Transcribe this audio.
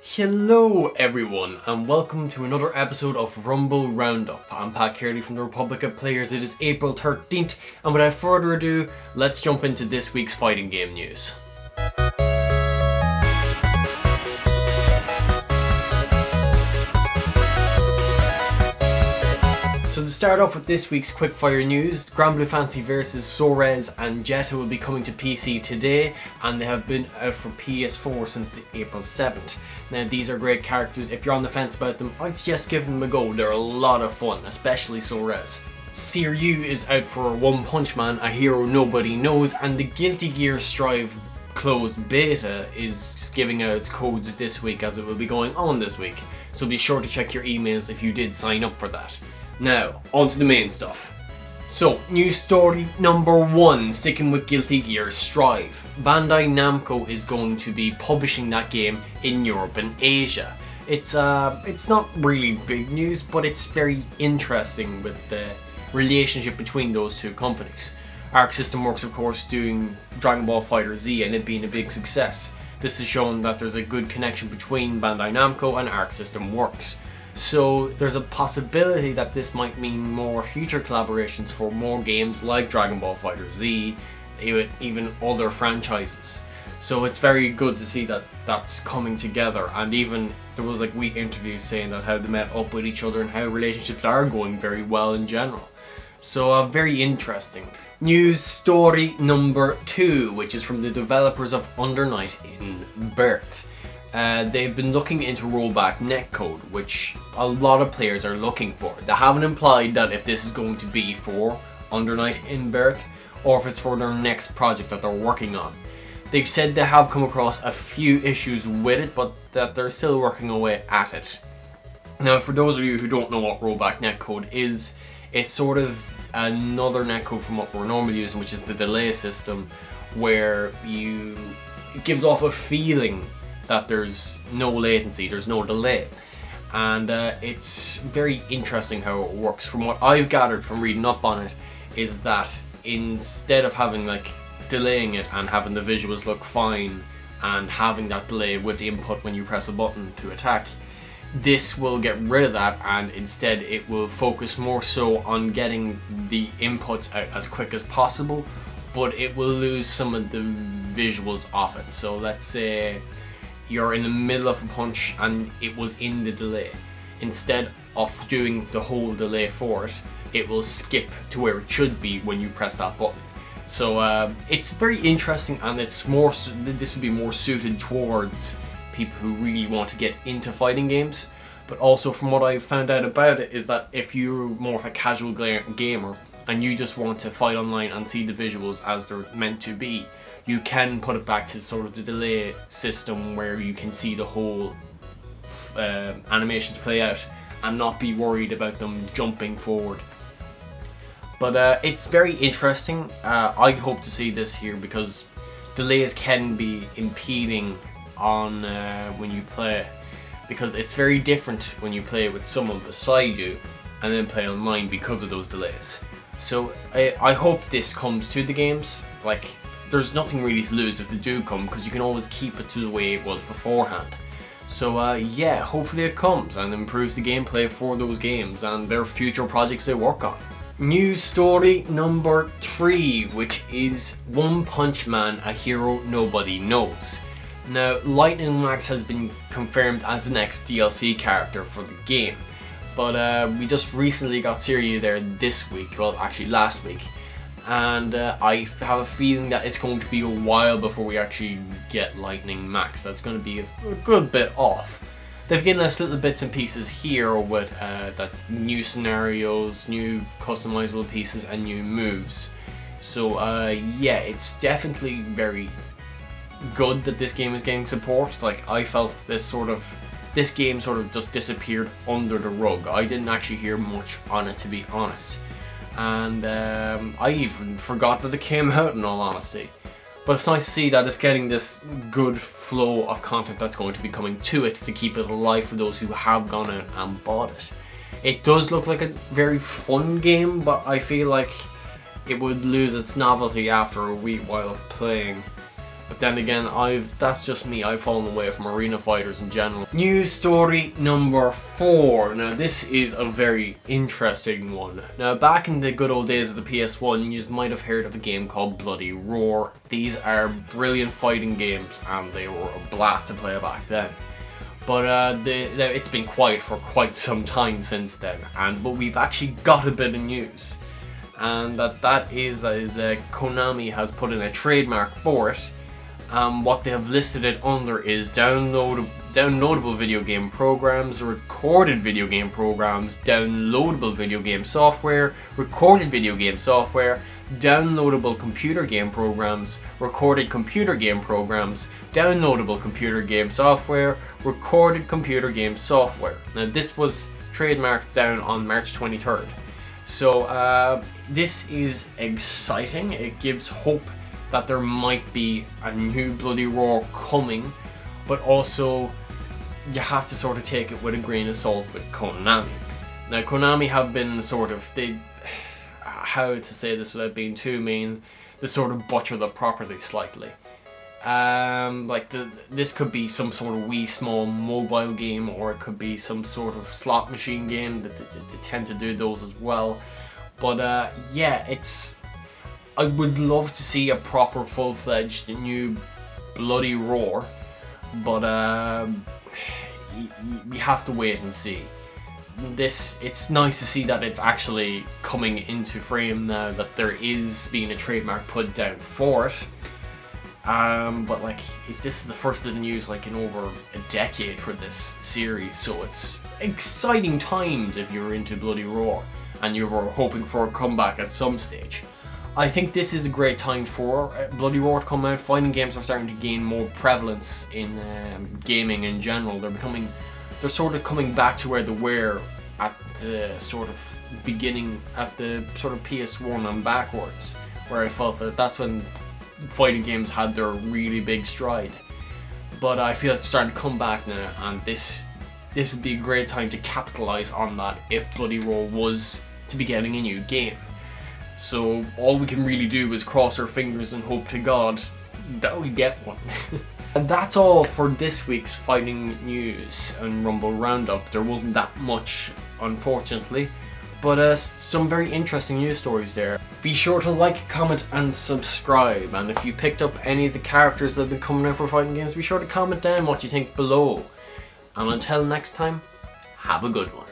Hello everyone and welcome to another episode of Rumble Roundup. I'm Pat Carey from the Republic of Players. It is April 13th and without further ado, let's jump into this week's fighting game news. So to start off with this week's Quickfire news, Grand Blue Fantasy vs Sorez and Jetta will be coming to PC today, and they have been out for PS4 since April 7th. Now these are great characters. If you're on the fence about them, I'd suggest giving them a go. They're a lot of fun, especially Sorez. Seiryu is out for One Punch Man, a hero nobody knows, and the Guilty Gear Strive closed beta is giving out its codes this week, as it will be going on this week. So be sure to check your emails if you did sign up for that. Now, on to the main stuff. So, news story number 1, sticking with Guilty Gear Strive. Bandai Namco is going to be publishing that game in Europe and Asia. It's not really big news, but it's very interesting with the relationship between those two companies. Arc System Works, of course, doing Dragon Ball FighterZ and it being a big success. This has shown that there's a good connection between Bandai Namco and Arc System Works. So there's a possibility that this might mean more future collaborations for more games like Dragon Ball FighterZ, even other franchises. So it's very good to see that that's coming together, and even there was like wee interviews saying that how they met up with each other and how relationships are going very well in general. So very interesting. News story number 2, which is from the developers of Under Night InBirth. They've been looking into Rollback Netcode, which a lot of players are looking for. They haven't implied that if this is going to be for Under Night InBirth or if it's for their next project that they're working on. They've said they have come across a few issues with it, but that they're still working away at it. Now, for those of you who don't know what Rollback Netcode is, it's sort of another netcode from what we're normally using, which is the delay system, where it gives off a feeling that there's no latency, there's no delay, and it's very interesting how it works. From what I've gathered from reading up on it is that instead of having delaying it and having the visuals look fine and having that delay with the input when you press a button to attack, this will get rid of that, and instead it will focus more so on getting the inputs out as quick as possible, but it will lose some of the visuals off it. So let's say you're in the middle of a punch and it was in the delay. Instead of doing the whole delay for it, it will skip to where it should be when you press that button. So it's very interesting, and this would be more suited towards people who really want to get into fighting games. But also, from what I've found out about it, is that if you're more of a casual gamer and you just want to fight online and see the visuals as they're meant to be, you can put it back to sort of the delay system where you can see the whole animations play out and not be worried about them jumping forward. But it's very interesting. I hope to see this here because delays can be impeding on when you play, because it's very different when you play with someone beside you and then play online because of those delays. So I hope this comes to the games. There's nothing really to lose if they do come, because you can always keep it to the way it was beforehand. So yeah, hopefully it comes and improves the gameplay for those games and their future projects they work on. News story number 3, which is One Punch Man, a hero nobody knows. Now, Lightning Max has been confirmed as the next DLC character for the game, but we just recently got Seiryu there this week, well actually last week. And I have a feeling that it's going to be a while before we actually get Lightning Max. That's going to be a good bit off. They've given us little bits and pieces here with that new scenarios, new customizable pieces and new moves. So yeah, it's definitely very good that this game is getting support. I felt this game sort of just disappeared under the rug. I didn't actually hear much on it, to be honest. And I even forgot that it came out, in all honesty. But it's nice to see that it's getting this good flow of content that's going to be coming to it to keep it alive for those who have gone out and bought it. It does look like a very fun game, but I feel like it would lose its novelty after a wee while of playing. But then again, that's just me, I've fallen away from arena fighters in general. News story number 4. Now this is a very interesting one. Now back in the good old days of the PS1, you might have heard of a game called Bloody Roar. These are brilliant fighting games and they were a blast to play back then. But it's been quiet for quite some time since then, but we've actually got a bit of news. And that is Konami has put in a trademark for it. What they have listed it under is downloadable video game programs, recorded video game programs, downloadable video game software, recorded video game software, downloadable computer game programs, recorded computer game programs, downloadable computer game software, recorded computer game software. Now this was trademarked down on March 23rd. So this is exciting. It gives hope that there might be a new Bloody Roar coming, but also you have to sort of take it with a grain of salt with Konami. Now Konami have been sort of, how to say this without being too mean, they sort of butcher the property slightly. This could be some sort of wee small mobile game, or it could be some sort of slot machine game. They tend to do those as well. But yeah, I would love to see a proper full-fledged new Bloody Roar, but we have to wait and see. It's nice to see that it's actually coming into frame now, that there is being a trademark put down for it. But this is the first bit of news in over a decade for this series, so it's exciting times if you're into Bloody Roar and you were hoping for a comeback at some stage. I think this is a great time for Bloody Roar to come out. Fighting games are starting to gain more prevalence in gaming in general. They're sort of coming back to where they were at the sort of beginning, at the sort of PS1 and backwards, where I felt that that's when fighting games had their really big stride. But I feel like they're starting to come back now, and this would be a great time to capitalize on that if Bloody Roar was to be getting a new game. So all we can really do is cross our fingers and hope to God that we get one. And that's all for this week's fighting news and Rumble Roundup. There wasn't that much, unfortunately, but some very interesting news stories there. Be sure to like, comment and subscribe, and if you picked up any of the characters that have been coming out for fighting games, be sure to comment down what you think below. And until next time, have a good one.